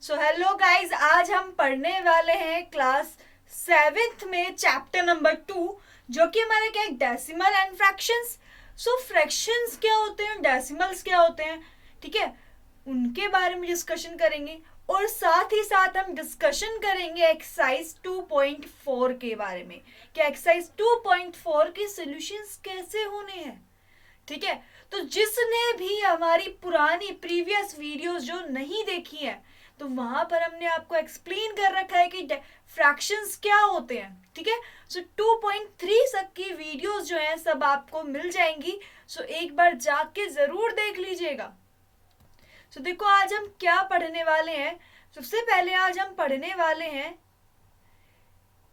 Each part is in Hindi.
सो हेलो गाइज, आज हम पढ़ने वाले हैं क्लास 7th में चैप्टर नंबर 2, जो कि हमारा क्या है, decimal and fractions. So fractions क्या होते हैं, डेसिमल्स क्या होते हैं, ठीक है, उनके बारे में डिस्कशन करेंगे। और साथ ही साथ हम डिस्कशन करेंगे एक्सरसाइज 2.4 के बारे में कि एक्सरसाइज 2.4 के सॉल्यूशंस कैसे होने हैं। ठीक है, तो जिसने भी हमारी पुरानी प्रीवियस वीडियोस जो नहीं देखी है, तो वहां पर हमने आपको एक्सप्लेन कर रखा है कि फ्रैक्शंस क्या होते हैं। ठीक है, सो 2.3 तक की वीडियोस जो है सब आपको मिल जाएंगी। सो एक बार जाके जरूर देख लीजिएगा। सो देखो, आज हम क्या पढ़ने वाले हैं। सबसे पहले आज हम पढ़ने वाले हैं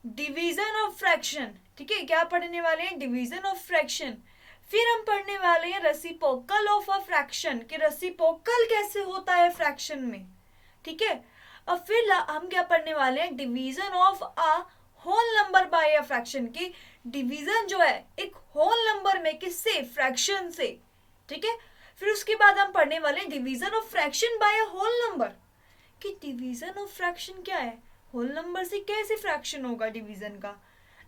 डिवीजन ऑफ फ्रैक्शन। ठीक है, क्या पढ़ने वाले हैं, डिवीजन ऑफ फ्रैक्शन। फिर हम पढ़ने वाले हैं रेसिप्रोकल ऑफ अ फ्रैक्शन कि रेसिप्रोकल कैसे होता है फ्रैक्शन में। ठीक है, अब फिर हम क्या पढ़ने वाले हैं, division of a whole number by a fraction की डिवीजन जो है एक होल नंबर में, किससे, फ्रैक्शन से। ठीक है, फिर उसके बाद हम पढ़ने वाले हैं division of fraction by a whole number कि डिवीजन ऑफ फ्रैक्शन क्या है, होल नंबर से कैसे फ्रैक्शन होगा डिवीजन का।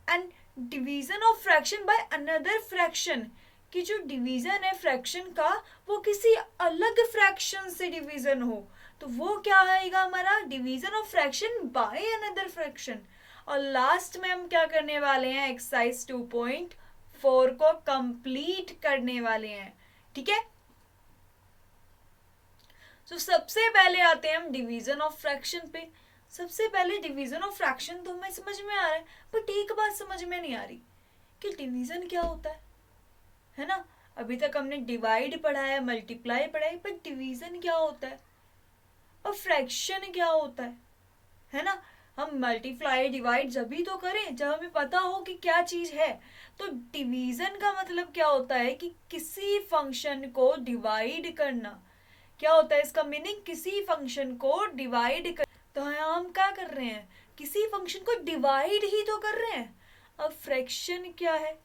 And division of fraction by another fraction कि जो डिवीजन है फ्रैक्शन का वो किसी अलग फ्रैक्शन से डिवीजन हो, तो वो क्या आएगा हमारा, division of fraction by another fraction. और लास्ट में हम क्या करने वाले हैं, एक्सरसाइज 2.4 को कंप्लीट करने वाले हैं। ठीक है, तो सबसे पहले आते हैं हम डिवीजन ऑफ फ्रैक्शन पे। सबसे पहले डिवीजन ऑफ फ्रैक्शन तो हमें समझ में आ रहा है, बट एक बात समझ में नहीं आ रही कि डिवीजन क्या होता है ना। अभी तक हमने डिवाइड पढ़ा है, मल्टीप्लाई पढ़ा है, पर डिवीजन क्या होता है और फ्रैक्शन क्या होता है ना। हम मल्टीप्लाई डिवाइड जब भी तो करें जब हमें पता हो कि क्या चीज है। तो डिवीजन का मतलब क्या होता है कि किसी फंक्शन को डिवाइड करना। क्या होता है इसका मीनिंग, किसी फंक्शन को डिवाइड कर। तो हम क्या कर रहे हैं, किसी फंक्शन को डिवाइड ही तो कर रहे हैं। अब फ्रैक्शन क्या है,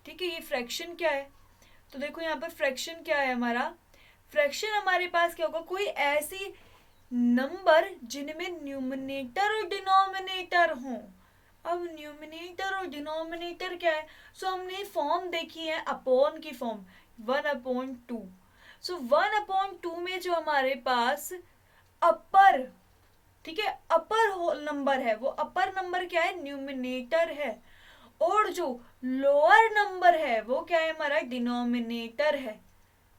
ठीक है, ये फ्रैक्शन क्या है। तो देखो यहाँ पर फ्रैक्शन क्या है हमारा, फ्रैक्शन हमारे पास क्या होगा, कोई ऐसी नंबर जिनमें न्यूमरेटर और डिनोमिनेटर हो। अब न्यूमरेटर और डिनोमिनेटर क्या है, सो हमने फॉर्म देखी है अपॉन की फॉर्म, 1/2। सो 1/2 में जो हमारे पास अपर, ठीक है, अपर होल नंबर है, वो अपर नंबर क्या है, न्यूमिनेटर है। और जो लोअर नंबर है वो क्या है, हमारा डिनोमिनेटर है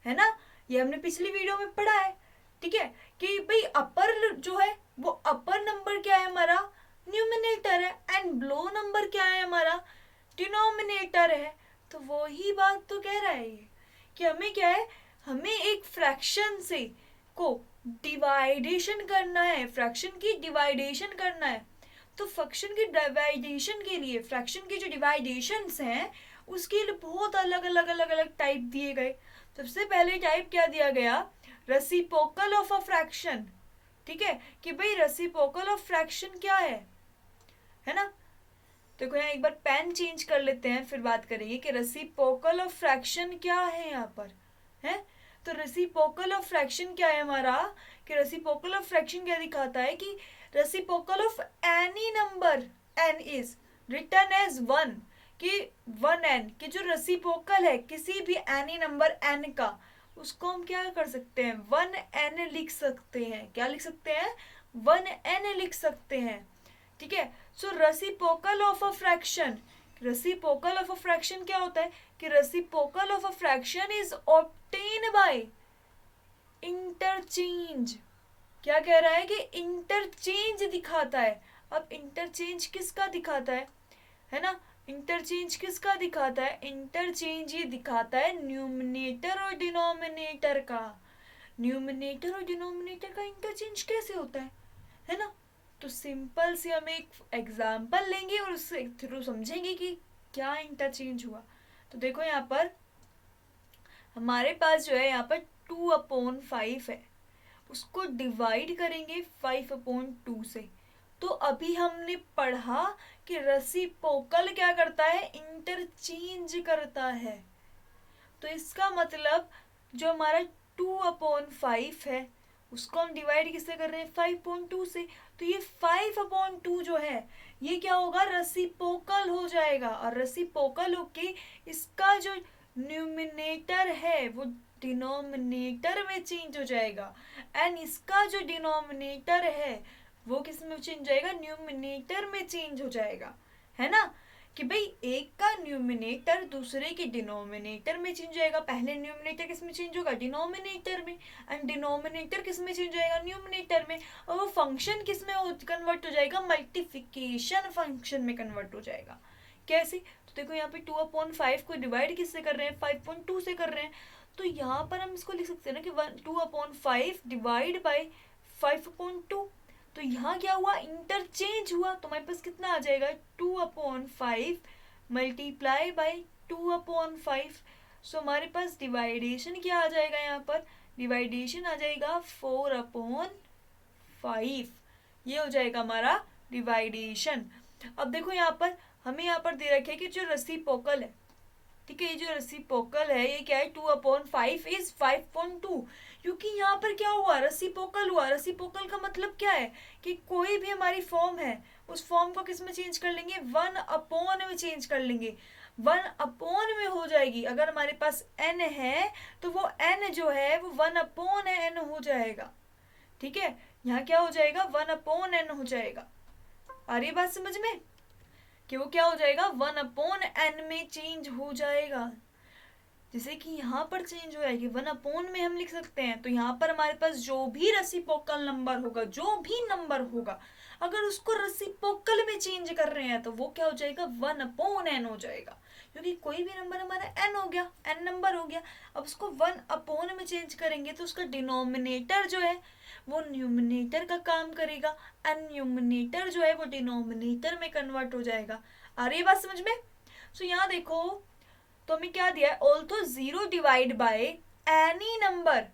ना। ये हमने पिछली वीडियो में पढ़ा है। ठीक है, कि भाई अपर जो है वो अपर नंबर क्या है हमारा, न्यूमिनेटर है, एंड लो नंबर क्या है हमारा, डिनोमिनेटर है। तो वो ही बात तो कह रहा है ये कि हमें क्या है, हमें एक फ्रैक्शन से को डिवाइडेशन करना है, फ्रैक्शन की डिवाइडेशन करना है। तो फ्रैक्शन की डिवाइडेशन के लिए, फ्रैक्शन की जो डिवाइडेशंस हैं उसके लिए बहुत अलग अलग अलग अलग टाइप दिए गए। सबसे पहले टाइप क्या दिया गया, रेसिप्रोकल ऑफ अ फ्रैक्शन। ठीक है, कि भाई रेसिप्रोकल ऑफ फ्रैक्शन क्या है ना। देखो यहाँ एक बार पेन चेंज कर लेते हैं, फिर बात करेंगे कि रेसिप्रोकल ऑफ फ्रैक्शन क्या है यहाँ पर है। तो रेसिप्रोकल ऑफ फ्रैक्शन क्या है हमारा, कि रेसिप्रोकल ऑफ फ्रैक्शन क्या दिखाता है कि reciprocal of any number n is return as 1, कि 1n कि जो रेसिप्रोकल है किसी भी एनी नंबर n का, उसको हम क्या कर सकते हैं, 1n लिख सकते हैं। क्या लिख सकते हैं, 1n लिख सकते हैं। ठीक है, so reciprocal of a fraction, reciprocal of a fraction क्या होता है कि reciprocal of a fraction is obtain by interchange. क्या कह रहा है कि इंटरचेंज दिखाता है। अब इंटरचेंज किसका दिखाता है ना, इंटरचेंज किसका दिखाता है, इंटरचेंज ये दिखाता है न्यूमिनेटर और डिनोमिनेटर का। न्यूमिनेटर और डिनोमिनेटर का इंटरचेंज कैसे होता है ना। तो सिंपल से हम एक एग्जाम्पल लेंगे और उससे थ्रू समझेंगे कि क्या इंटरचेंज हुआ। तो देखो यहाँ पर हमारे पास जो है, यहाँ पर 2/5 है, उसको डिवाइड करेंगे 5/2 से। तो अभी हमने पढ़ा कि रेसिप्रोकल क्या करता है, इंटरचेंज करता है। तो इसका मतलब जो हमारा 2/5 है उसको हम डिवाइड किससे कर रहे हैं 5.2 से। तो ये 5/2 जो है ये क्या होगा रेसिप्रोकल हो जाएगा, और रेसिप्रोकल होके इसका जो न्यूमिनेटर है वो डिनोमिनेटर में चेंज हो जाएगा, एंड इसका जो डिनोमिनेटर है वो किस में चेंज हो जाएगा न्यूमिनेटर में चेंज हो जाएगा, है ना। कि भाई एक का न्यूमिनेटर दूसरे के डिनोमिनेटर में चेंज हो जाएगा। पहले न्यूमिनेटर किस में चेंज होगा डिनोमिनेटर में, एंड डिनोमिनेटर किस में चेंज हो जाएगा न्यूमिनेटर में, और वो फंक्शन किस में कन्वर्ट हो जाएगा मल्टीप्लिकेशन फंक्शन में कन्वर्ट हो जाएगा। कैसे, तो देखो यहाँ पे 2/5 को डिवाइड किससे कर रहे हैं 5.2 से कर रहे हैं, तो यहाँ पर हम इसको लिख सकते हैं ना कि 2/5 डिवाइड बाई 5/2। तो यहाँ क्या हुआ इंटरचेंज हुआ, तो हमारे पास कितना आ जाएगा 2/5 मल्टीप्लाई बाई 2/5। सो हमारे पास डिवाइडेशन क्या आ जाएगा, यहाँ पर डिवाइडेशन आ जाएगा 4/5। ये हो जाएगा हमारा डिवाइडेशन। अब देखो यहाँ पर हमें यहाँ पर दे रखे कि जो रेसिप्रोकल है, ठीक है, ये जो रेसिप्रोकल है ये क्या है 2/5 इज 5.2, क्योंकि यहाँ पर क्या हुआ रेसिप्रोकल हुआ। रेसिप्रोकल का मतलब क्या है कि कोई भी हमारी फॉर्म है उस फॉर्म को किस में चेंज कर लेंगे 1/, में चेंज कर लेंगे, 1/, में हो जाएगी। अगर हमारे पास n है तो वो n जो है वो 1/n हो जाएगा, ठीक है। यहाँ क्या हो जाएगा 1/n हो जाएगा। आ रही बात समझ में कि वो क्या हो जाएगा 1/n में चेंज हो जाएगा। जैसे कि यहाँ पर चेंज हो जाएगी 1/, में हम लिख सकते हैं। तो यहाँ पर हमारे पास जो भी रेसिप्रोकल नंबर होगा, जो भी नंबर होगा, अगर उसको रेसिप्रोकल में चेंज कर रहे हैं तो वो क्या हो जाएगा 1/n हो जाएगा, क्योंकि कोई भी नंबर हमारा n हो गया, n नंबर हो गया। अब उसको 1/, में चेंज करेंगे तो उसका डिनोमिनेटर जो है वो न्यूमिनेटर का काम करेगा, एंड न्यूमिनेटर जो है वो डिनोमिनेटर में कन्वर्ट हो जाएगा। आ रही है बात समझ में। सो यहाँ देखो तो हमें क्या दिया है although 0 divide by any number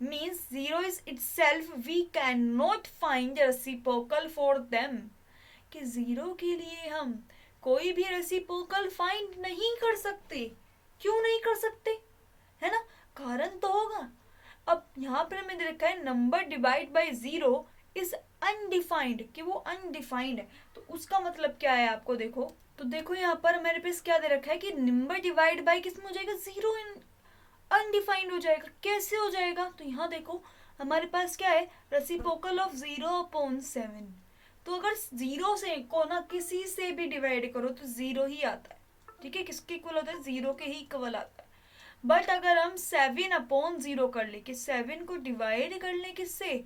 means 0 is itself we cannot find reciprocal for them, कि 0 के लिए हम कोई भी रेसिप्रोकल फाइंड नहीं कर सकते। क्यों नहीं कर सकते, है ना, कारण तो होगा। अब यहाँ पर हमें दे रखा है number divide by 0 is undefined, कि वो अनडिफाइंड है। तो उसका मतलब क्या है आपको देखो, तो देखो यहाँ पर हमारे पास क्या दे रखा है कि नंबर डिवाइड बाय किस में हो जाएगा 0 अनडिफाइंड हो जाएगा। कैसे हो जाएगा, तो यहाँ देखो हमारे पास क्या है रेसिप्रोकल ऑफ 0/7। तो अगर 0 से को ना किसी से भी डिवाइड करो तो 0 ही आता है, ठीक है, किसके इक्वल होता है 0 के ही इक्वल आता है। बट अगर हम 7/0 कर ले कि 7 को डिवाइड कर ले किससे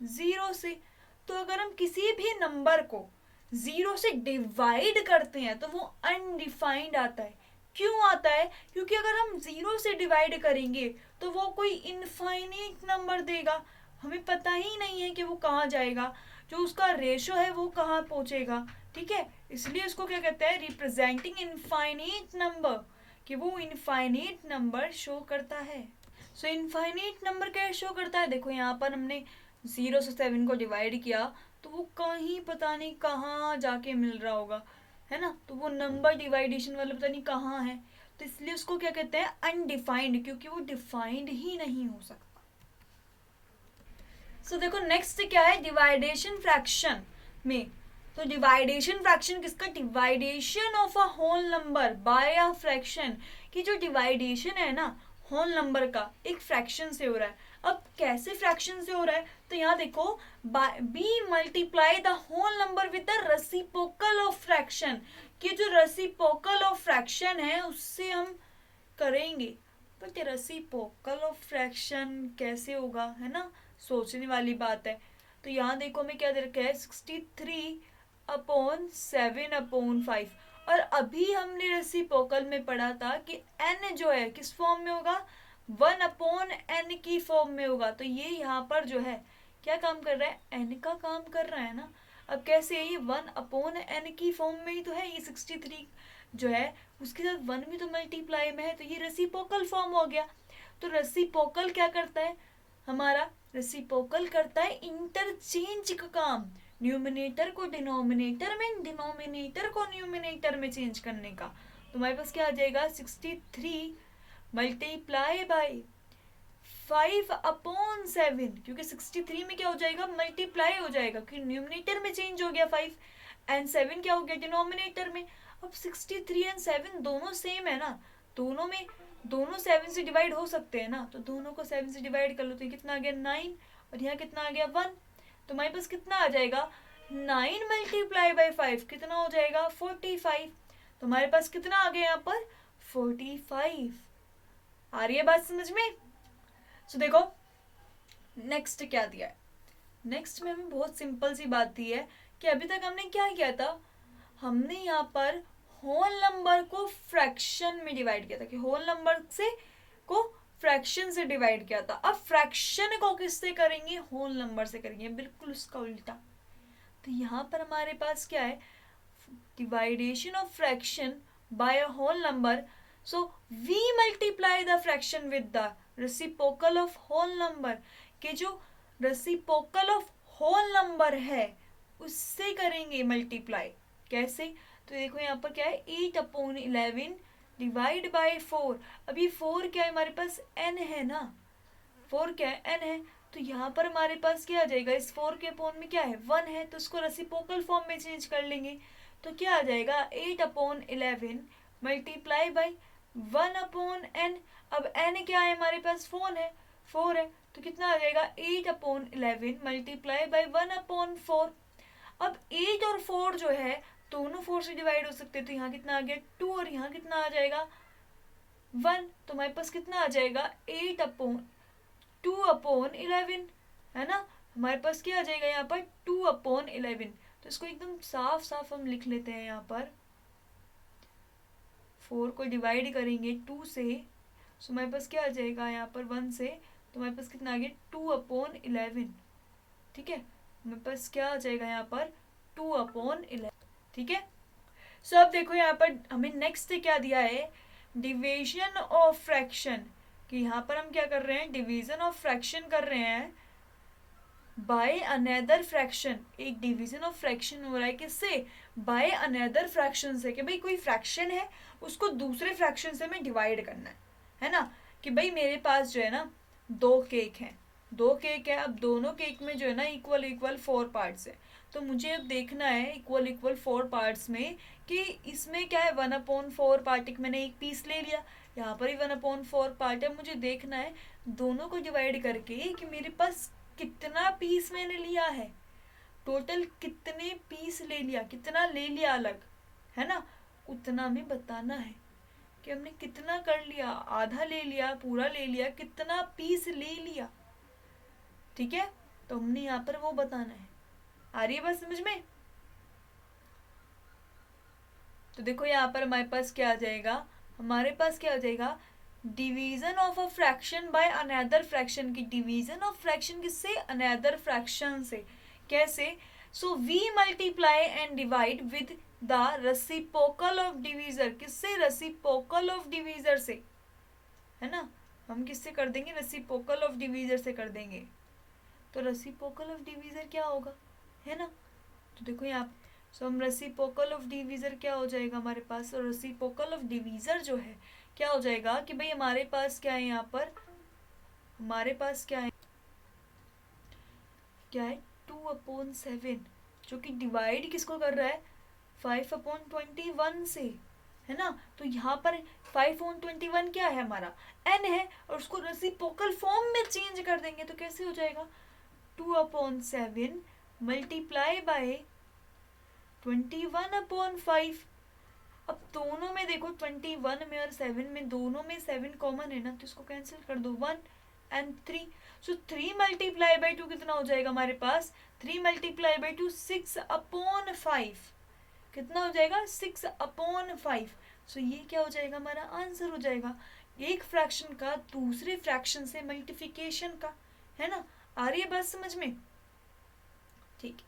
0 से, तो अगर हम किसी भी नंबर को 0 से डिवाइड करते हैं तो वो अनडिफाइंड आता है। क्यों आता है, क्योंकि अगर हम 0 से डिवाइड करेंगे तो वो कोई इनफाइनाइट नंबर देगा, हमें पता ही नहीं है कि वो कहाँ जाएगा, जो उसका रेशो है वो कहाँ पहुँचेगा, ठीक है। इसलिए उसको क्या कहते हैं रिप्रेजेंटिंग इनफाइनाइट नंबर, कि वो इनफाइनाइट नंबर शो करता है। सो इनफाइनाइट नंबर क्या शो करता है, देखो यहाँ पर हमने 0 से 7 को डिवाइड किया तो वो कहीं पता नहीं कहाँ जाके मिल रहा होगा, है ना, तो वो नंबर डिवाइडेशन वाला पता नहीं कहाँ है, तो इसलिए उसको क्या कहते हैं अनडिफाइंड, क्योंकि वो डिफाइंड ही नहीं हो सकता। सो देखो नेक्स्ट क्या है डिवाइडेशन फ्रैक्शन में, तो डिवाइडेशन फ्रैक्शन किसका division of a whole number by a fraction, की जो डिवाइडेशन है ना होल नंबर का एक फ्रैक्शन से हो रहा है। अब कैसे फ्रैक्शन से हो रहा है, तो यहाँ देखो be multiply the whole number with the reciprocal of fraction, कि जो रेसिप्रोकल ऑफ फ्रैक्शन है उससे हम करेंगे। बट रेसिप्रोकल ऑफ फ्रैक्शन कैसे होगा, है ना, सोचने वाली बात है। तो यहाँ देखो हमें क्या दे रखा है 63/7/5, और अभी हमने रेसिप्रोकल में पढ़ा था कि n जो है किस फॉर्म में होगा 1/n की फॉर्म में होगा। तो ये यहाँ पर जो है क्या काम कर रहा है n का काम कर रहा है ना। अब कैसे ये 1/n की फॉर्म में ही तो है, ये 63 जो है उसके साथ 1 भी तो मल्टीप्लाई में है, तो ये रेसिप्रोकल फॉर्म हो गया। तो रेसिप्रोकल क्या करता है हमारा, रेसिप्रोकल करता है इंटरचेंज का काम, न्यूमिनेटर को डिनोमिनेटर में, डिनोमिनेटर को न्यूमिनेटर में चेंज करने का। तो हमारे पास क्या आ जाएगा 63 मल्टीप्लाई बाई 5/7, क्योंकि 63 में क्या हो जाएगा, मल्टीप्लाई हो जाएगा, क्योंकि न्यूमरेटर में चेंज हो गया 5, एंड 7 क्या हो गया डिनोमिनेटर में। अब 63 एंड 7 दोनों सेम है ना, दोनों 7 से डिवाइड हो सकते हैं ना, तो दोनों को 7 से डिवाइड कर लो, तो ये कितना आ गया 9, और यहाँ कितना आ गया 1, तो हमारे पास कितना आ जाएगा 9 मल्टीप्लाई बाई 5 कितना हो जाएगा 45, तो हमारे पास कितना आ गया यहाँ पर 45। आ रही है बात समझ में। तो देखो नेक्स्ट क्या दिया है, नेक्स्ट में हमें बहुत सिंपल सी बात दी है कि अभी तक हमने क्या किया था, हमने यहाँ पर होल नंबर को फ्रैक्शन में डिवाइड किया था, कि होल नंबर से को फ्रैक्शन से डिवाइड किया था। अब फ्रैक्शन को किससे करेंगे, होल नंबर से करेंगे, बिल्कुल उसका उल्टा। तो यहाँ पर हमारे पास क्या है, division of fraction by a whole number, so we multiply the fraction with the reciprocal of whole number, कि जो रेसिप्रोकल ऑफ होल नंबर है उससे करेंगे मल्टीप्लाई। कैसे, तो देखो यहाँ पर क्या है 8/11 डिवाइड बाय 4। अभी 4 क्या है हमारे पास, n है ना, 4 क्या है n है, तो यहाँ पर हमारे पास क्या आ जाएगा, इस 4 के अपोन में क्या है 1 है, तो उसको रेसिप्रोकल फॉर्म में चेंज कर लेंगे, तो क्या आ जाएगा 8/11 मल्टीप्लाई बाई 1/n। अब n क्या है हमारे पास 4 है, तो कितना आ जाएगा 8/11 मल्टीप्लाई बाई 1/4। अब 8 और 4 जो है दोनों 4 से डिवाइड हो सकते हैं, तो यहाँ कितना आ गया 2, और यहाँ कितना आ जाएगा 1, तो हमारे पास कितना आ जाएगा 8/2/11, है ना, हमारे पास क्या आ जाएगा यहाँ पर 2/11। तो इसको एकदम साफ साफ हम लिख लेते हैं, यहाँ पर 4 को डिवाइड करेंगे 2 से, सो हमारे पास क्या आ जाएगा यहाँ पर 1 से, तो हमारे पास कितना आ गया 2/11, ठीक है, हमारे पास क्या आ जाएगा यहाँ पर 2/11, ठीक है। सो अब देखो यहाँ पर हमें नेक्स्ट क्या दिया है, डिवीजन ऑफ फ्रैक्शन, कि यहाँ पर हम क्या कर रहे हैं, डिवीजन ऑफ फ्रैक्शन कर रहे हैं बाय अनदर फ्रैक्शन। एक डिवीजन ऑफ फ्रैक्शन हो रहा है किससे, बाय अनदर फ्रैक्शन से, कि भाई कोई फ्रैक्शन है उसको दूसरे फ्रैक्शन से हमें डिवाइड करना है ना, कि भाई मेरे पास जो है ना 2 केक हैं, 2 केक है, अब दोनों केक में जो है ना इक्वल 4 पार्ट्स है, तो मुझे अब देखना है इक्वल 4 पार्ट्स में कि इसमें क्या है 1/4 पार्ट, मैंने एक पीस ले लिया, यहाँ पर ही 1/4 पार्ट है, मुझे देखना है दोनों को डिवाइड करके कि मेरे पास कितना पीस मैंने लिया है, टोटल कितने पीस ले लिया, कितना ले लिया अलग, है ना, उतना हमें बताना है कि हमने कितना कर लिया, आधा ले लिया, पूरा ले लिया, कितना पीस ले लिया, ठीक है, तो हमने यहाँ पर वो बताना है। आ रही है बात समझ में। तो देखो यहाँ पर हमारे पास क्या आ जाएगा, हमारे पास क्या आ जाएगा division of a fraction by another fraction, की डिवीजन ऑफ फ्रैक्शन किससे, अनदर फ्रैक्शन से। कैसे, so we multiply and divide with the reciprocal of divisor, किससे, रेसिप्रोकल ऑफ डिवीजर से, है ना, हम किससे कर देंगे, रेसिप्रोकल ऑफ डिवीजर से कर देंगे। तो रेसिप्रोकल ऑफ डिवीजर क्या होगा, है ना, तो देखो यहाँ सो हम रेसिप्रोकल ऑफ डिवीजर क्या हो जाएगा हमारे पास, और रेसिप्रोकल ऑफ डिवीजर जो है क्या हो जाएगा कि भाई हमारे पास क्या है, यहाँ पर हमारे पास क्या है 2/7, जो कि डिवाइड किसको कर रहा है 5/21 से, है ना, तो यहाँ पर 5/21 क्या है हमारा n है, और उसको रेसिप्रोकल फॉर्म में चेंज कर देंगे, तो कैसे हो जाएगा 2/7 मल्टीप्लाई बाय 21/5। अब दोनों में देखो 21 में और 7 में, दोनों में 7 कॉमन है ना, तो इसको कैंसिल कर दो 1 एंड 3, सो 3 मल्टीप्लाई बाई 2 कितना हो जाएगा हमारे पास, 3 मल्टीप्लाई बाई 2 6/5, कितना हो जाएगा 6/5। सो ये क्या हो जाएगा हमारा आंसर हो जाएगा, एक फ्रैक्शन का दूसरे फ्रैक्शन से मल्टीप्लिकेशन का, है ना। आ रही है बात समझ में, ठीक है।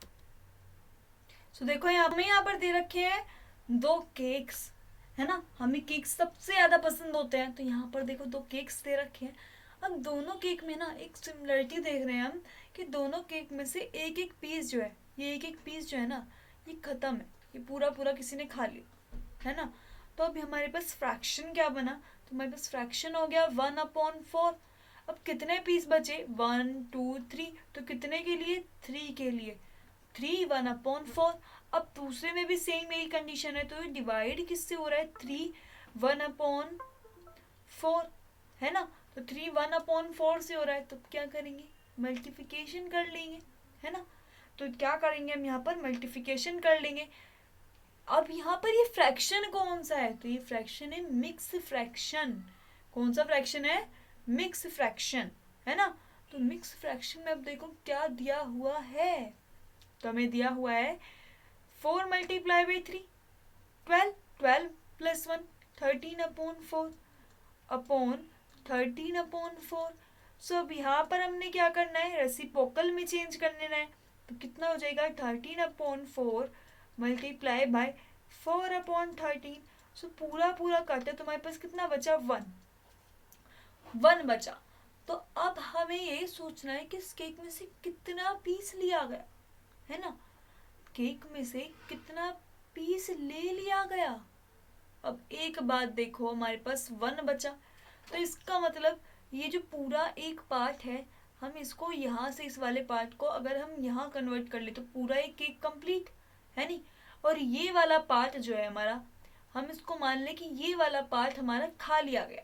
सो देखो हमें यहाँ पर दे रखे हैं 2 केक्स, है ना, हमें केक्स सबसे ज्यादा पसंद होते हैं, तो यहाँ पर देखो 2 केक्स दे रखे हैं। अब दोनों केक में ना एक सिमिलरिटी देख रहे हैं हम, कि दोनों केक में से एक एक पीस जो है, ये एक एक पीस जो है ना ये खत्म है, ये पूरा पूरा किसी ने खा लिया, है ना। तो अभी हमारे पास फ्रैक्शन क्या बना, तो हमारे पास फ्रैक्शन हो गया 1/4। अब कितने पीस बचे, 1 2 3, तो कितने के लिए, 3 के लिए, 3 1/4। अब दूसरे में भी सेम यही कंडीशन है, तो डिवाइड किससे हो रहा है, 3 1/4, है ना। तो 3 1/4 से हो रहा है, तो क्या करेंगे, मल्टीप्लिकेशन कर लेंगे, है ना। तो क्या करेंगे हम यहाँ पर मल्टीप्लिकेशन कर लेंगे। अब यहाँ पर ये फ्रैक्शन कौन सा है, तो ये फ्रैक्शन है मिक्स फ्रैक्शन। कौन सा फ्रैक्शन है, मिक्स फ्रैक्शन, है ना। तो मिक्स फ्रैक्शन में अब देखो क्या दिया हुआ है, तो हमें दिया हुआ है 4 मल्टीप्लाई बाई 3 12, 12 प्लस 1 13/4 अपॉन 13/4। सो अब यहाँ पर हमने क्या करना है, रेसिप्रोकल में चेंज कर लेना है। तो कितना हो जाएगा, 13/4 मल्टीप्लाई बाय 4/13। सो पूरा पूरा काटा, तुम्हारे पास कितना बचा, 1 बचा। तो अब हमें ये सोचना है कि इस केक में से कितना पीस लिया गया, है ना। केक में से कितना पीस ले लिया गया। अब एक बात देखो, हमारे पास 1 बचा, तो इसका मतलब ये जो पूरा एक पार्ट है, हम इसको यहाँ से इस वाले पार्ट को अगर हम यहाँ कन्वर्ट कर ले तो पूरा एक केक कंप्लीट है नहीं। और ये वाला पार्ट जो है हमारा, हम इसको मान ले कि ये वाला पार्ट हमारा खा लिया गया।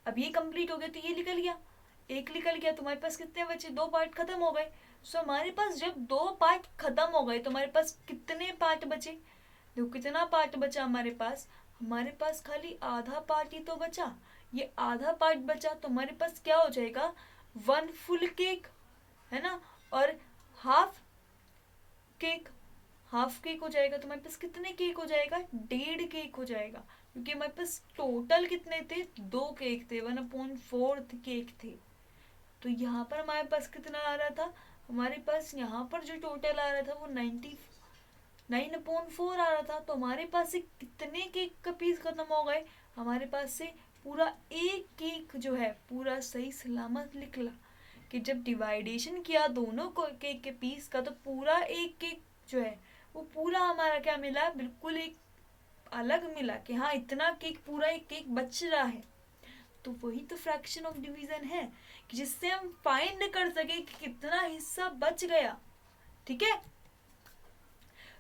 अब ये कंप्लीट हो गया, तो ये निकल गया, एक निकल गया, तुम्हारे पास कितने बचे, 2 पार्ट खत्म हो गए। सो हमारे पास जब 2 पार्ट खत्म हो गए तो हमारे पास कितने पार्ट बचे, देखो कितना पार्ट बचा हमारे पास खाली आधा पार्ट ही तो बचा। ये आधा पार्ट बचा, तो हमारे पास क्या हो जाएगा, 1 फुल केक, है ना, और हाफ केक। हाफ केक हो जाएगा, तो हमारे पास कितने केक हो जाएगा, 1.5 केक हो जाएगा, क्योंकि हमारे पास टोटल कितने थे, 2 केक थे, 1/4 केक थे। तो यहाँ पर हमारे पास कितना आ रहा था, हमारे पास यहाँ पर जो टोटल आ रहा था वो 9/4 आ रहा था। तो हमारे पास से कितने केक का पीस खत्म हो गए, हमारे पास से पूरा एक केक जो है पूरा सही सलामत निकला। कि जब डिवाइडेशन किया दोनों को केक के पीस का, तो पूरा एक केक जो है वो पूरा हमारा क्या मिला, बिल्कुल एक अलग मिला, कि हाँ इतना केक, पूरा एक केक बच रहा है। तो वही तो फ्रैक्शन ऑफ डिवीजन है, कि जिससे हम फाइंड कर सके कि कितना हिस्सा बच गया। ठीक है।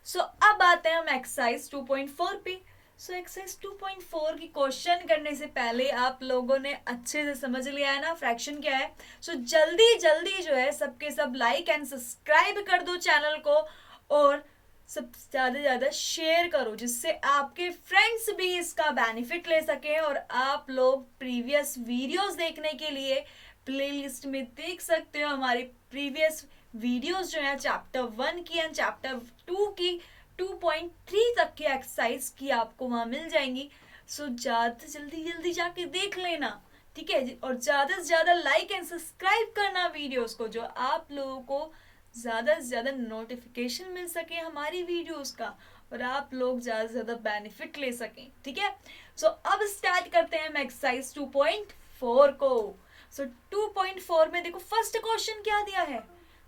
सो अब आते हैं हम एक्सरसाइज 2.4 पे। सो एक्सरसाइज 2.4 की क्वेश्चन करने से पहले आप लोगों ने अच्छे से समझ लिया है ना फ्रैक्शन क्या है। सो जल्दी जल्दी जो है सबके सब लाइक एंड सब्सक्राइब कर दो चैनल को, और सब ज़्यादा शेयर करो, जिससे आपके फ्रेंड्स भी इसका बेनिफिट ले सकें। और आप लोग प्रीवियस वीडियोस देखने के लिए प्लेलिस्ट में देख सकते हो हमारी प्रीवियस वीडियोस जो है चैप्टर 1 की एंड चैप्टर 2 की 2.3 तक की एक्सरसाइज की आपको वहां मिल जाएंगी। सो ज़्यादा जल्दी जाके देख लेना, ठीक है। और ज़्यादा से ज़्यादा लाइक एंड सब्सक्राइब करना वीडियोस को, जो आप लोगों को ज़्यादा से ज़्यादा नोटिफिकेशन मिल सके हमारी वीडियोस का, और आप लोग ज़्यादा से ज़्यादा बेनिफिट ले सकें। ठीक है। सो अब स्टार्ट करते हैं हम एक्सरसाइज 2.4 को। सो 2.4 में देखो फर्स्ट क्वेश्चन क्या दिया है।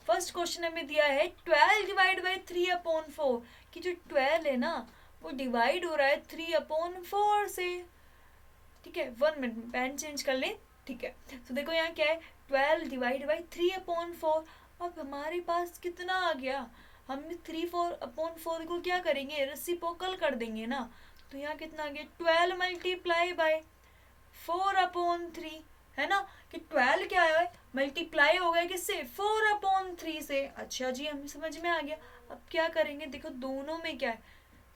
फर्स्ट क्वेश्चन हमें दिया है 12 डिवाइड बाई 3/4, कि जो 12 है ना वो डिवाइड हो रहा है 3/4 से। ठीक है, 1 मिनट पेन चेंज कर लें। ठीक है, तो देखो यहाँ क्या है, 12 डिवाइड बाई 3/4। अब हमारे पास कितना आ गया, हम 3/4 को क्या करेंगे, रेसिप्रोकल कर देंगे ना। तो यहाँ कितना आ गया, 12 मल्टीप्लाई बाय 4/3, है ना। कि 12 क्या है, मल्टीप्लाई हो गया किससे, 4/3 से। अच्छा जी, हमें समझ में आ गया। अब क्या करेंगे, देखो दोनों में क्या है,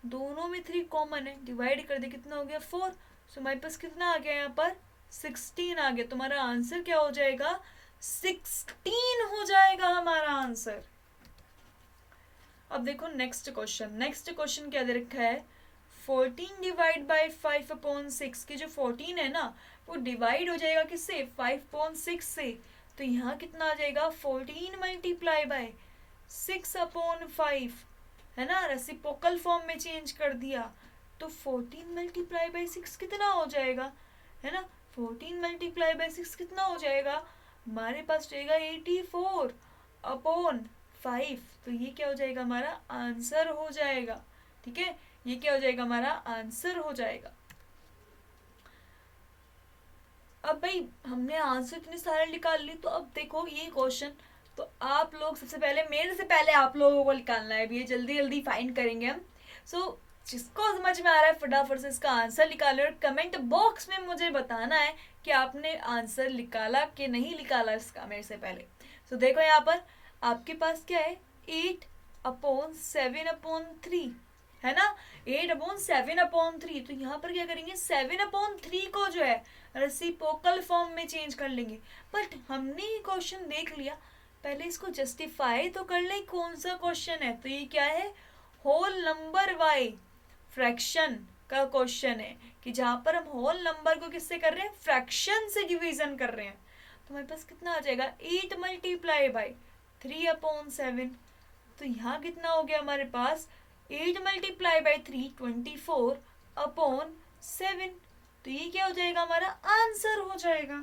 दोनों में 3 कॉमन है, डिवाइड कर दे, कितना हो गया 4। सो हमारे पास कितना आ गया यहाँ पर, 16 आ गया। तुम्हारा आंसर क्या हो जाएगा, 16 हो जाएगा हमारा आंसर। अब देखो नेक्स्ट क्वेश्चन क्या दे रखा है, 14 डिवाइड बाई 5/6, की जो 14 है ना वो डिवाइड हो जाएगा किससे, 5/6 से। तो यहाँ कितना आ जाएगा, 14 मल्टीप्लाई बाय 6/5, है ना, रेसिप्रोकल फॉर्म में चेंज कर दिया। तो 14 मल्टीप्लाई बाय 6 कितना हो जाएगा, है ना, 14 मल्टीप्लाई बाय 6 कितना हो जाएगा, हमारे पास रहेगा 84/5। तो ये क्या हो जाएगा, हमारा आंसर हो जाएगा। ठीक है, ये क्या हो जाएगा, हमारा आंसर हो जाएगा। अब भाई हमने आंसर इतने सारे निकाल ली, तो अब देखो ये क्वेश्चन, तो आप लोग सबसे पहले, मेरे से पहले आप लोगों को निकालना है, अभी ये जल्दी जल्दी फाइंड करेंगे हम। सो जिसको समझ में आ रहा है फटाफट से इसका आंसर निकाले और कमेंट बॉक्स में मुझे बताना है कि आपने आंसर निकाला कि नहीं निकाला इसका मेरे से पहले। सो देखो यहाँ पर आपके पास क्या है, 8/7/3 है ना, 8/7/3। तो यहाँ पर क्या करेंगे, 7/3 को जो है रेसिप्रोकल फॉर्म में चेंज कर लेंगे। बट हमने ये क्वेश्चन देख लिया, पहले इसको जस्टिफाई तो कर ले कौन सा क्वेश्चन है। तो ये क्या है, होल नंबर बाय फ्रैक्शन का क्वेश्चन है, कि जहां पर हम होल नंबर को किससे कर रहे हैं, फ्रैक्शन से डिवीजन कर रहे हैं। तो हमारे पास कितना आ जाएगा, 8/3/3/7। तो यहाँ कितना हो गया हमारे पास, 8/3 24/7। तो ये क्या हो जाएगा, हमारा आंसर हो जाएगा।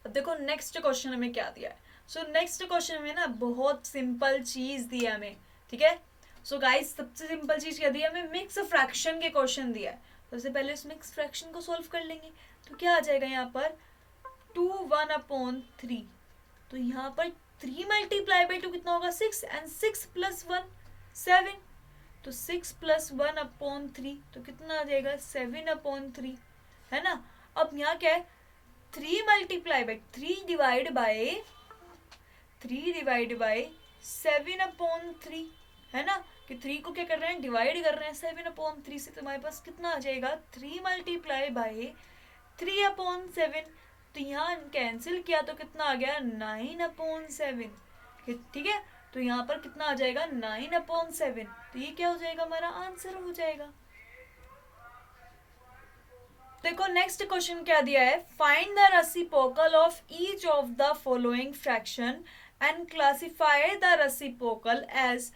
अब देखो नेक्स्ट क्वेश्चन हमें क्या दिया है। सो नेक्स्ट क्वेश्चन में ना बहुत सिंपल चीज दिया हमें, ठीक है। सो गाइस सबसे सिंपल चीज क्या दिया हमें, मिक्स फ्रैक्शन के क्वेश्चन दिया है। सबसे पहले इस मिक्स फ्रैक्शन को सॉल्व कर लेंगे। तो क्या आ जाएगा यहाँ पर, 2/1/3। तो यहाँ पर 3 × 2 कितना होगा, 6, एंड 6 + 1 7। तो 6 + 1/3 तो कितना आ जाएगा, 7/3, है ना। अब यहाँ क्या है, 3 डिवाइड बाय 7/3, है ना, कि 3 को क्या कर रहे हैं, डिवाइड कर रहे हैं 7/3 से। तो हमारे पास कितना आ जाएगा, 3 × 3/7। तो यहाँ कैंसिल किया तो कितना आ गया, 9/7, ठीक है। तो यहाँ पर कितना आ जाएगा, 9/7। तो ये क्या हो जाएगा, हमारा आंसर हो जाएगा। देखो नेक्स्ट क्वेश्चन क्या दिया है, find the reciprocal of each of the following fraction and classify the reciprocal as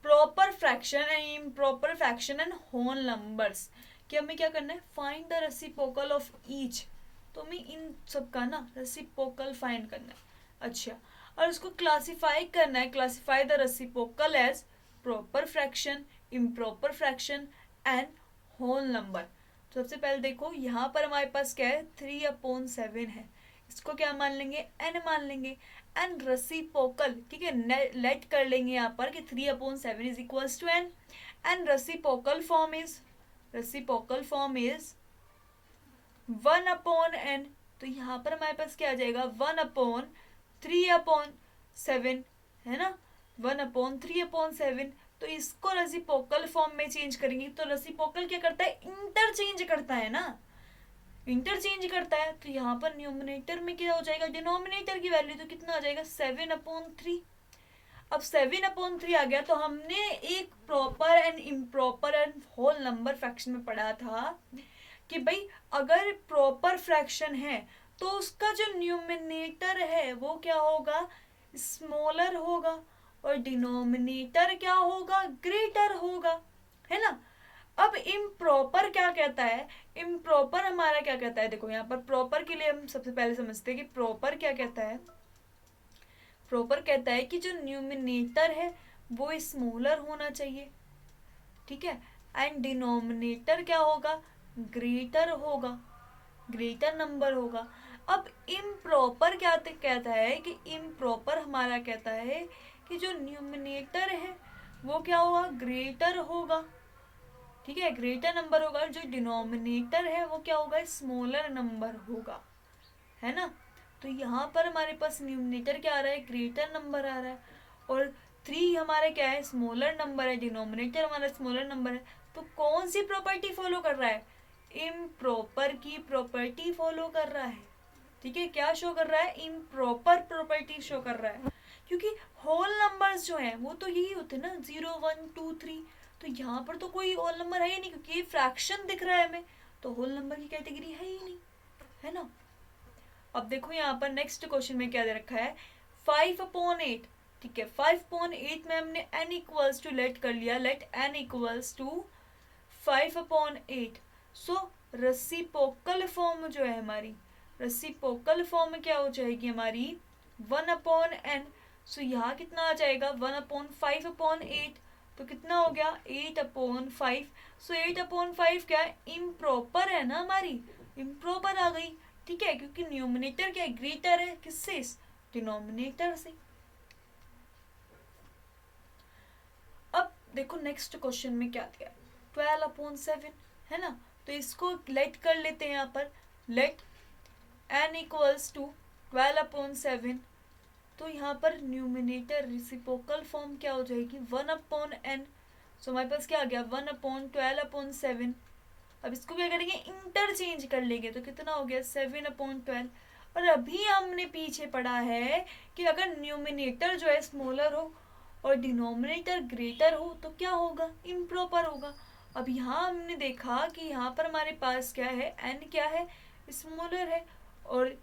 proper fraction and improper fraction and whole numbers. कि हमें क्या करना है, find the reciprocal of each. तो हमें इन सब का ना रेसिप्रोकल फाइंड करना है, अच्छा। और उसको क्लासिफाई करना है, classify the reciprocal as proper fraction, improper fraction and whole number. तो सबसे पहले देखो यहाँ पर हमारे पास क्या है, 3/7 है, इसको क्या मान लेंगे, n मान लेंगे। एंड रेसिप्रोकल, ठीक है, लेट कर लेंगे यहाँ पर कि 3/7 is equals to n। And reciprocal form is 1/n। तो यहाँ पर हमारे पास क्या आ जाएगा, 1/3/7, है ना, 1/3/7। तो इसको रेसिप्रोकल फॉर्म में चेंज करेंगे। तो रेसिप्रोकल क्या करता है, इंटरचेंज करता है ना, इंटरचेंज करता है। तो यहाँ पर न्यूमरेटर में क्या हो जाएगा, डिनोमिनेटर की वैल्यू तो कितना आ जाएगा, 7/3। अब 7/3 आ गया। तो हमने एक proper and improper and whole number fraction में पढ़ा था कि भाई अगर प्रॉपर फ्रैक्शन है तो उसका जो न्यूमिनेटर है वो क्या होगा, स्मॉलर होगा, और डिनोमिनेटर क्या होगा, ग्रेटर होगा, है ना। अब इम्प्रॉपर क्या कहता है, इम्प्रॉपर हमारा क्या कहता है, देखो यहाँ पर प्रॉपर के लिए हम सबसे पहले समझते हैं कि प्रॉपर क्या कहता है। प्रॉपर कहता है कि जो न्यूमिनेटर है वो स्मॉलर होना चाहिए, ठीक है, एंड डिनोमिनेटर क्या होगा, ग्रेटर होगा, ग्रेटर नंबर होगा। अब इम्प्रॉपर क्या कहता है, कि इम्प्रॉपर हमारा कहता है कि जो न्यूमिनेटर है वो क्या होगा, ग्रेटर होगा, ठीक है, ग्रेटर नंबर होगा। जो डिनोमिनेटर है वो क्या होगा, स्मॉलर नंबर होगा, है ना। तो यहाँ पर हमारे पास न्यूमिनेटर क्या आ रहा है, ग्रेटर नंबर आ रहा है, और 3 हमारा क्या है, स्मॉलर नंबर है, डिनोमिनेटर हमारा स्मॉलर नंबर है। तो कौन सी प्रॉपर्टी फॉलो कर रहा है, इम्प्रॉपर की प्रॉपर्टी फॉलो कर रहा है, ठीक है। क्या शो कर रहा है, इम्प्रॉपर प्रॉपर्टी शो कर रहा है, क्योंकि होल नंबर्स जो हैं वो तो यही होते हैं ना, 0 1 2 3। तो यहाँ पर तो कोई होल नंबर है ही नहीं, क्योंकि ये फ्रैक्शन दिख रहा है हमें, तो होल नंबर की कैटेगरी है ही नहीं, है ना। अब देखो यहाँ पर नेक्स्ट क्वेश्चन में क्या दे रखा है, 5/8, ठीक है। 5/8 में हमने n इक्वल्स टू लेट कर लिया, let n equals to 5/8। So reciprocal form जो है हमारी, रेसिप्रोकल फॉर्म क्या हो जाएगी हमारी, 1/n। सो यहाँ कितना आ जाएगा, 1/5/8। तो कितना हो गया, 8/5। सो 8/5 क्या है, इम्प्रॉपर है ना हमारी, इम्प्रॉपर आ गई, ठीक है, क्योंकि न्यूमिनेटर क्या ग्रेटर है किससे, डिनोमिनेटर से। अब देखो नेक्स्ट क्वेश्चन में क्या दिया, 12/7 है ना, तो इसको लेट कर लेते हैं यहाँ पर, लेट n इक्वल्स टू 12/7, तो यहाँ पर न्यूमिनेटर रिसिप्रोकल फॉर्म क्या हो जाएगी 1/n, सो हमारे पास क्या आ गया 1/12/7। अब इसको क्या करेंगे इंटरचेंज कर लेंगे, तो कितना हो गया 7/12। और अभी हमने पीछे पढ़ा है कि अगर न्यूमिनेटर जो है स्मॉलर हो और डिनोमिनेटर ग्रेटर हो तो क्या होगा, इम्प्रॉपर होगा। अब यहाँ हमने देखा कि यहाँ पर हमारे पास क्या है, n क्या है स्मॉलर है और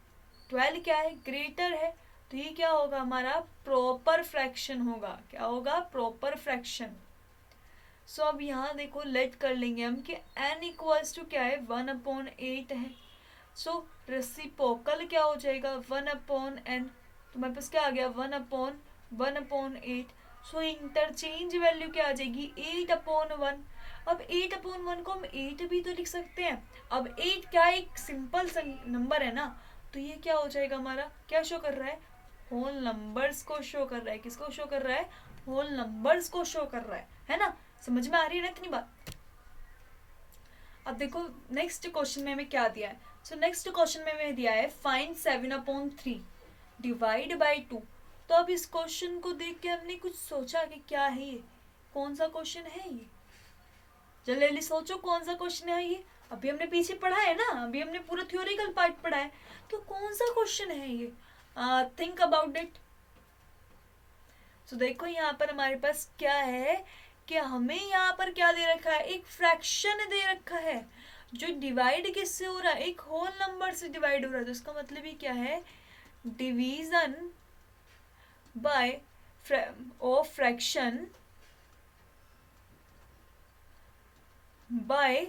12 क्या है ग्रेटर है, तो ये क्या होगा हमारा प्रॉपर फ्रैक्शन होगा, क्या होगा प्रॉपर फ्रैक्शन। सो अब यहाँ देखो लेट कर लेंगे हम कि n इक्वल्स टू क्या है 1/8 है, सो रेसिप्रोकल क्या हो जाएगा 1/n, तो हमारे पास क्या आ गया 1/8, सो इंटरचेंज वैल्यू क्या आ जाएगी 8/1। अब 8/1 को हम 8 भी तो लिख सकते हैं, अब 8 क्या एक सिंपल नंबर है ना, तो ये क्या हो जाएगा हमारा, क्या शो कर रहा है होल नंबर्स को शो कर रहा है, किसको शो कर रहा है होल नंबर्स को शो कर रहा है ना, समझ में आ रही है ना इतनी बात। अब देखो नेक्स्ट क्वेश्चन में हमें क्या दिया है, सो नेक्स्ट क्वेश्चन में हमें दिया है फाइंड 7/3 डिवाइड बाई 2। तो अब इस क्वेश्चन को देख के हमने कुछ सोचा कि क्या है ये, कौन सा क्वेश्चन है ये, जल्दी सोचो कौन सा क्वेश्चन है ये। अभी हमने पीछे पढ़ा है ना, अभी हमने पूरा थ्योरिकल पार्ट पढ़ा है, तो कौन सा क्वेश्चन है ये, थिंक अबाउट इट। तो देखो यहाँ पर हमारे पास क्या है कि हमें यहाँ पर क्या दे रखा है, एक फ्रैक्शन दे रखा है जो डिवाइड किससे हो रहा है, एक होल नंबर से डिवाइड हो रहा है, तो इसका मतलब ही क्या है division by of fraction by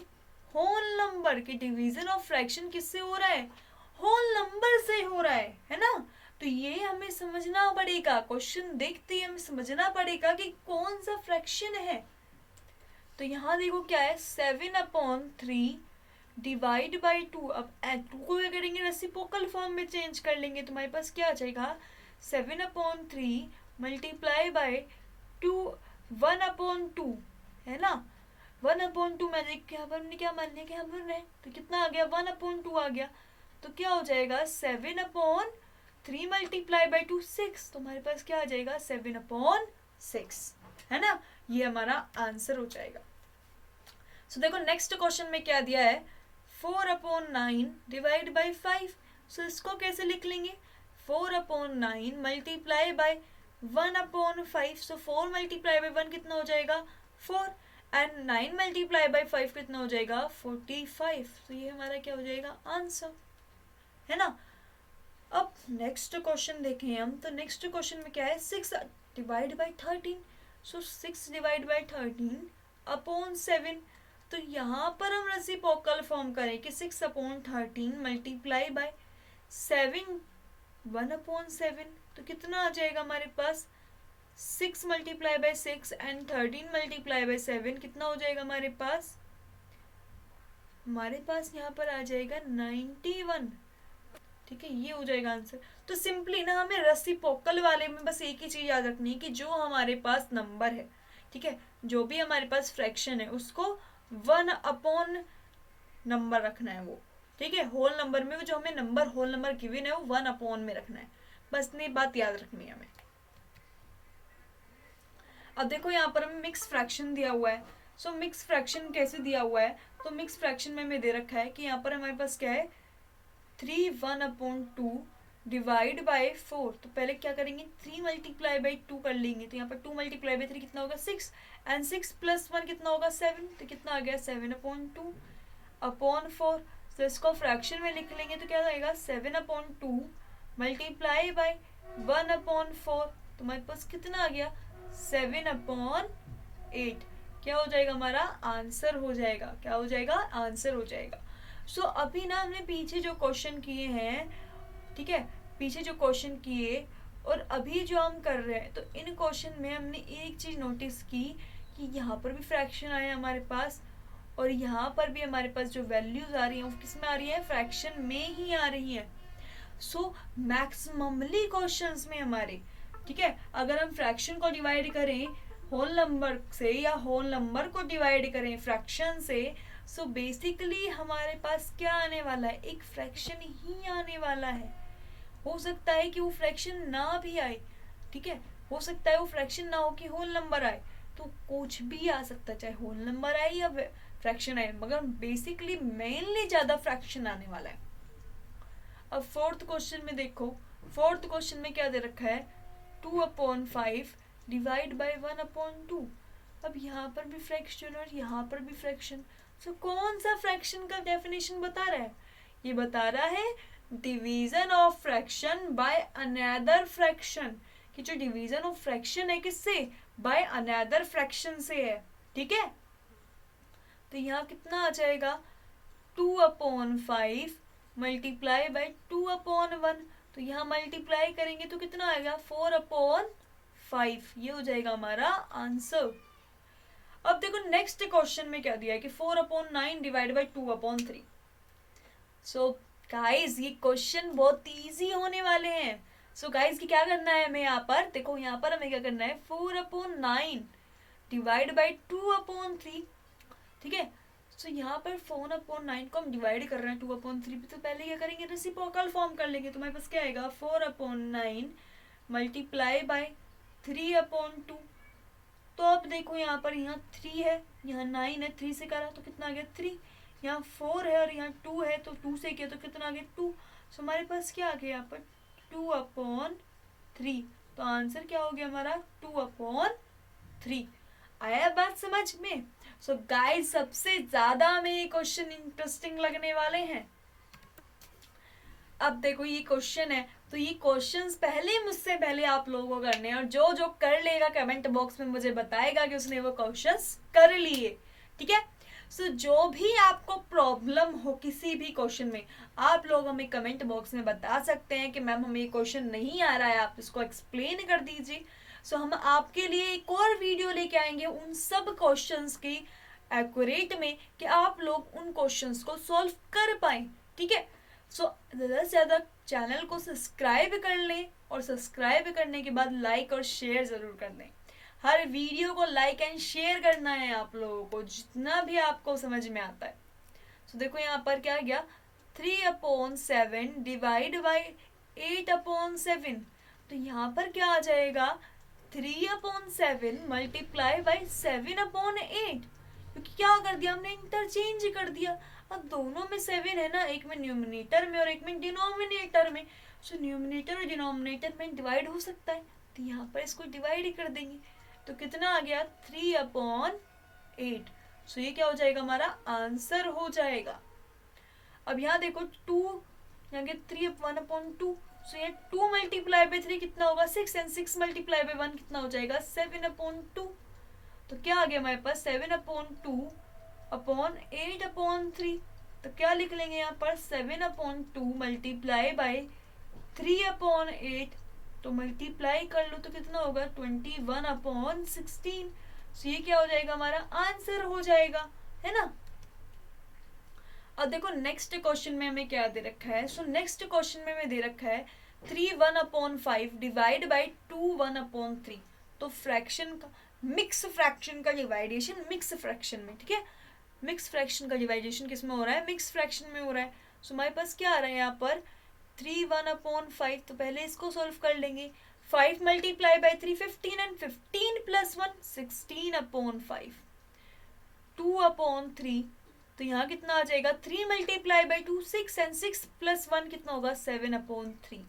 whole number, की डिवीजन ऑफ फ्रैक्शन किससे हो रहा है, होल नंबर से हो रहा है ना। तो ये हमें समझना पड़ेगा, क्वेश्चन देखते ही हमें समझना पड़ेगा कि कौन सा फ्रैक्शन है। तो यहाँ देखो क्या है 7/3 डिवाइड बाई 2, अब 2 को क्या करेंगे रेसिप्रोकल फॉर्म में चेंज कर लेंगे, तो हमारे पास क्या आ जाएगा 7/3 मल्टीप्लाई बाय 2 1/2 है ना, 1/2 में देख के हमने क्या मान लिया कि हम रहे, तो कितना आ गया 1/2 आ गया, तो क्या हो जाएगा 7/3 मल्टीप्लाई बाई 2 6, तो हमारे पास क्या आ जाएगा 7/6 है ना, ये हमारा आंसर हो जाएगा। सो देखो नेक्स्ट क्वेश्चन में क्या दिया है 4/9 डिवाइड बाई 5, सो इसको कैसे लिख लेंगे 4/9 multiply by 1/5, so 4 multiply by 1 कितना हो जाएगा 4 एंड 9 मल्टीप्लाई बाई 5 कितना हो जाएगा 45, तो ये हमारा क्या हो जाएगा आंसर है ना। अब नेक्स्ट क्वेश्चन देखें हम, तो नेक्स्ट क्वेश्चन में क्या है 6 divide by 13, so 6 divide by 13/7, तो यहाँ पर हम रेसिप्रोकल फॉर्म करें कि 6/13 मल्टीप्लाई बाई 7 1/7, तो कितना आ जाएगा हमारे पास 6 multiply by 6 and 13 multiply by 7 कितना हो जाएगा हमारे पास यहाँ पर आ जाएगा 91, ठीक है, ये हो जाएगा आंसर। तो सिंपली ना हमें रेसिप्रोकल वाले में बस एक ही चीज याद रखनी है कि जो हमारे पास नंबर है, ठीक है, जो भी हमारे पास फ्रैक्शन है उसको 1 नंबर रखना है वो, ठीक है, होल नंबर में जो हमें नंबर होल नंबर गिवन है वो 1 में रखना है, बस इतनी बात याद रखनी है हमें। अब देखो यहाँ पर हमें मिक्स फ्रैक्शन दिया हुआ है, सो मिक्स फ्रैक्शन कैसे दिया हुआ है, तो मिक्स फ्रैक्शन में हमें दे रखा है कि यहाँ पर हमारे पास क्या है 3 1/2 डिवाइड बाई 4, तो पहले क्या करेंगे 3 मल्टीप्लाई बाई 2 कर लेंगे, तो यहाँ पर 2 मल्टीप्लाई बाई 3 कितना होगा 6 एंड 6 प्लस 1 कितना होगा 7, तो कितना आ गया 7/2/4, तो इसको फ्रैक्शन में लिख लेंगे तो क्या आएगा 7/2 मल्टीप्लाई बाई 1/4, तो हमारे पास कितना आ गया 7/8, क्या हो जाएगा हमारा आंसर हो जाएगा, क्या हो जाएगा आंसर हो जाएगा। सो अभी ना हमने पीछे जो क्वेश्चन किए हैं, ठीक है, पीछे जो क्वेश्चन किए और अभी जो हम कर रहे हैं, तो इन क्वेश्चन में हमने एक चीज नोटिस की कि यहाँ पर भी फ्रैक्शन आया हमारे पास और यहाँ पर भी हमारे पास जो वैल्यूज आ रही हैं वो किस में आ रही है, फ्रैक्शन में ही आ रही है। सो मैक्सिममली क्वेश्चंस में हमारे, ठीक है, अगर हम फ्रैक्शन को डिवाइड करें होल नंबर से या होल नंबर को डिवाइड करें फ्रैक्शन से, सो बेसिकली हमारे पास क्या आने वाला है, एक फ्रैक्शन ही आने वाला है। हो सकता है कि वो फ्रैक्शन ना भी आए, ठीक है, हो सकता है वो फ्रैक्शन ना हो कि होल नंबर आए, तो कुछ भी आ सकता है, चाहे होल नंबर आए या फ्रैक्शन आए, मगर बेसिकली मेनली ज्यादा फ्रैक्शन आने वाला है। अब फोर्थ क्वेश्चन में देखो, फोर्थ क्वेश्चन में क्या दे रखा है, 2/5 डिवाइड बाय 1/2। अब यहाँ पर भी फ्रैक्शन और यहाँ पर भी फ्रैक्शन, सो कौन सा फ्रैक्शन का डेफिनेशन बता रहा है, ये बता रहा है division of fraction by another fraction, कि जो डिवीजन ऑफ फ्रैक्शन है किससे, बाय अनदर फ्रैक्शन से है, ठीक है। तो यहाँ कितना आ जाएगा, 2/5 मल्टीप्लाई बाय 2/1, तो यहाँ मल्टीप्लाई करेंगे तो कितना आएगा, 4/5, ये हो जाएगा हमारा आंसर। अब देखो नेक्स्ट क्वेश्चन में क्या दिया है कि 4/9 डिवाइड बाय 2/3। सो गाइस ये क्वेश्चन बहुत इजी होने वाले हैं। सो गाइस की क्या करना है हमें, यहाँ पर देखो, यहाँ पर हमें क्या करना है, 4/9 डिवाइड बाय 2/3, ठीक है। सो यहाँ पर 4/9 को हम डिवाइड कर रहे हैं 2/3 पे, तो पहले क्या करेंगे, रेसिप्रोकल फॉर्म कर लेंगे, तो हमारे पास क्या आएगा, 4/9 मल्टीप्लाई बाय 3/2। तो अब देखो यहाँ पर, यहाँ 3 है, यहाँ 9 है, 3 से करा तो कितना आ गया 3, यहाँ 4 है और यहाँ 2 है, तो 2 से किया तो कितना आ गया 2। सो हमारे पास क्या आ गया यहाँ पर 2/3, तो आंसर क्या हो गया हमारा 2/3। आया बात समझ में। सो गाइस सबसे ज्यादा हमें ये क्वेश्चन इंटरेस्टिंग लगने वाले हैं। अब देखो ये क्वेश्चन है, तो ये क्वेश्चंस पहले मुझसे पहले आप लोगों को करने हैं, और जो जो कर लेगा कमेंट बॉक्स में मुझे बताएगा कि उसने वो क्वेश्चंस कर लिए, ठीक है। सो जो भी आपको प्रॉब्लम हो किसी भी क्वेश्चन में, आप लोग हमें कमेंट बॉक्स में बता सकते हैं कि मैम हमें ये क्वेश्चन नहीं आ रहा है, आप इसको एक्सप्लेन कर दीजिए। सो हम आपके लिए एक और वीडियो लेके आएंगे उन सब क्वेश्चंस की एक्यूरेट में, कि आप लोग उन क्वेश्चंस को सॉल्व कर पाए, ठीक है। सो ज़्यादा से ज़्यादा चैनल को सब्सक्राइब कर लें, और सब्सक्राइब करने के बाद लाइक और शेयर ज़रूर कर दें। हर वीडियो को लाइक एंड शेयर करना है आप लोगों को, जितना भी आपको समझ में आता है। सो देखो यहाँ पर क्या गया, 3/7 डिवाइड बाई 8/7, तो यहाँ पर क्या आ जाएगा, 3/7 मल्टीप्लाई बाई 7/8, क्योंकि क्या कर दिया हमने, इंटरचेंज कर दिया। अब दोनों में 7 है ना, एक में न्यूमिनेटर में और एक में डिनोमिनेटर में, सो न्यूमिनेटर और डिनोमिनेटर में डिवाइड हो सकता है, तो यहाँ पर इसको डिवाइड ही कर देंगे, तो कितना आ गया 3/8। सो ये क्या हो जाएगा, हमारा आंसर हो जाएगा। अब यहाँ देखो 2, यहाँ 3/1/2, सो ये 2 मल्टीप्लाई बाई 3 कितना होगा 6, एंड 6 मल्टीप्लाई बाई 1 कितना हो जाएगा 7/2। तो क्या आ गया हमारे पास 7/2/8/3, तो क्या लिख लेंगे यहाँ पर 7/2 मल्टीप्लाई बाई 3/8, तो मल्टीप्लाई कर लो तो कितना होगा 21/16। सो ये क्या हो जाएगा, हमारा आंसर हो जाएगा, है ना। अब देखो नेक्स्ट क्वेश्चन में हमें क्या दे रखा है, सो नेक्स्ट क्वेश्चन में हमें दे रखा है 3/1/5 डिवाइड बाई 2/1/3, तो फ्रैक्शन का, मिक्स फ्रैक्शन का डिवाइडेशन मिक्स फ्रैक्शन में, ठीक है, मिक्स फ्रैक्शन का डिवाइडेशन किस में हो रहा है, मिक्स फ्रैक्शन में हो रहा है। सो हमारे पास क्या आ रहा है यहाँ पर 3/1/5, तो पहले इसको सॉल्व कर लेंगे, 5 मल्टीप्लाई बाई 3 15, एंड 15 प्लस 1 16/5, 2/3, तो यहाँ कितना आ जाएगा 3 मल्टीप्लाई बाई 2 6, एंड 6 प्लस 1 कितना होगा 7/3।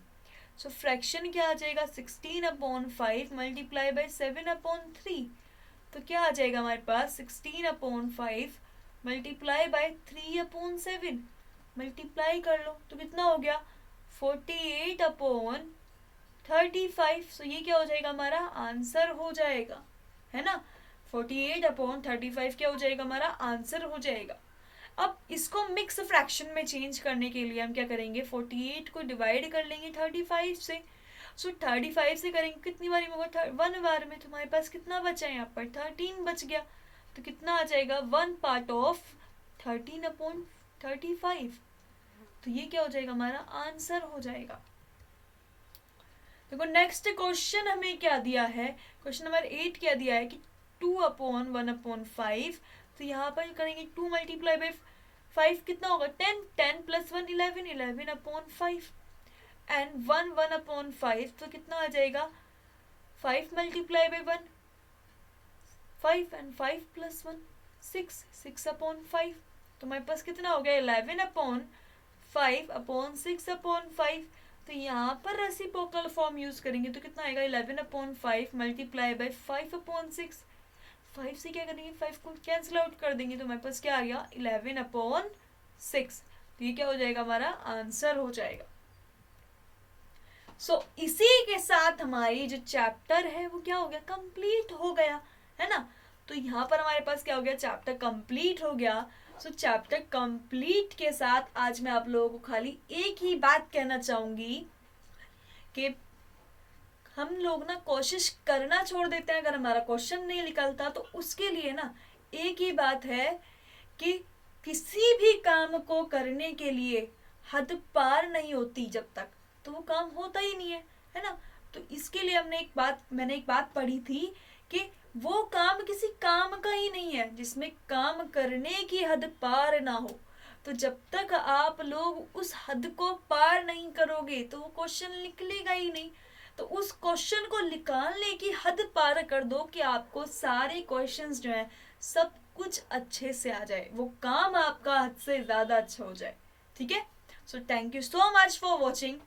सो फ्रैक्शन क्या आ जाएगा 16/5 मल्टीप्लाई बाई 7/3, तो क्या आ जाएगा हमारे पास 16/5 मल्टीप्लाई बाई 3/7, मल्टीप्लाई कर लो तो कितना हो गया 48/35। सो ये क्या हो जाएगा, हमारा आंसर हो जाएगा, है ना, 48/35 क्या हो जाएगा, हमारा आंसर हो जाएगा। अब इसको मिक्स फ्रैक्शन में चेंज करने के लिए हम क्या करेंगे, 48 को डिवाइड कर लेंगे 35 से। सो 35 से करेंगे कितनी बार में होगा, 1 बार में, तो हमारे पास कितना बचा है यहाँ पर 13 बच गया। तो कितना आ जाएगा 1 पार्ट ऑफ 13/35। तो ये क्या हो जाएगा हमारा आंसर हो जाएगा। देखो नेक्स्ट क्वेश्चन हमें क्या दिया है, क्वेश्चन नंबर 8 क्या दिया है कि 2/1/5। तो यहाँ पर करेंगे 2 मल्टीप्लाई बाई 5 कितना होगा 10, 10 प्लस 1 11, 11/5 एंड 1/5 तो कितना आ जाएगा 5 मल्टीप्लाई बाई 1 5 एंड 5 प्लस 1 6, 6/5। तो हमारे पास कितना हो गया 11/5/6/5। तो यहाँ पर रेसिप्रोकल फॉर्म यूज करेंगे तो कितना आएगा 11/5 मल्टीप्लाई बाई 5/6। 5 से क्या करेंगे 5 को कैंसिल आउट कर देंगे तो हमारे पास क्या आ गया 11/6। तो ये क्या हो जाएगा हमारा आंसर हो जाएगा। सो इसी के साथ हमारी जो चैप्टर है वो क्या हो गया कंप्लीट हो गया है ना। तो यहाँ पर हमारे पास क्या हो गया चैप्टर कंप्लीट हो गया। सो चैप्टर कंप्लीट के साथ आज मैं आप लोगों को खाली एक ही बात कहना चाहूंगी कि हम लोग ना कोशिश करना छोड़ देते हैं, अगर हमारा क्वेश्चन नहीं निकलता तो उसके लिए ना एक ही बात है कि किसी भी काम को करने के लिए हद पार नहीं होती जब तक तो वो काम होता ही नहीं है ना। तो इसके लिए मैंने एक बात पढ़ी थी कि वो काम किसी काम का ही नहीं है जिसमें काम करने की हद पार ना हो। तो जब तक आप लोग उस हद को पार नहीं करोगे तो वो क्वेश्चन निकलेगा ही नहीं। तो उस क्वेश्चन को निकालने की हद पार कर दो कि आपको सारे क्वेश्चंस जो हैं सब कुछ अच्छे से आ जाए, वो काम आपका हद से ज्यादा अच्छा हो जाए। ठीक है। So thank you so much for watching.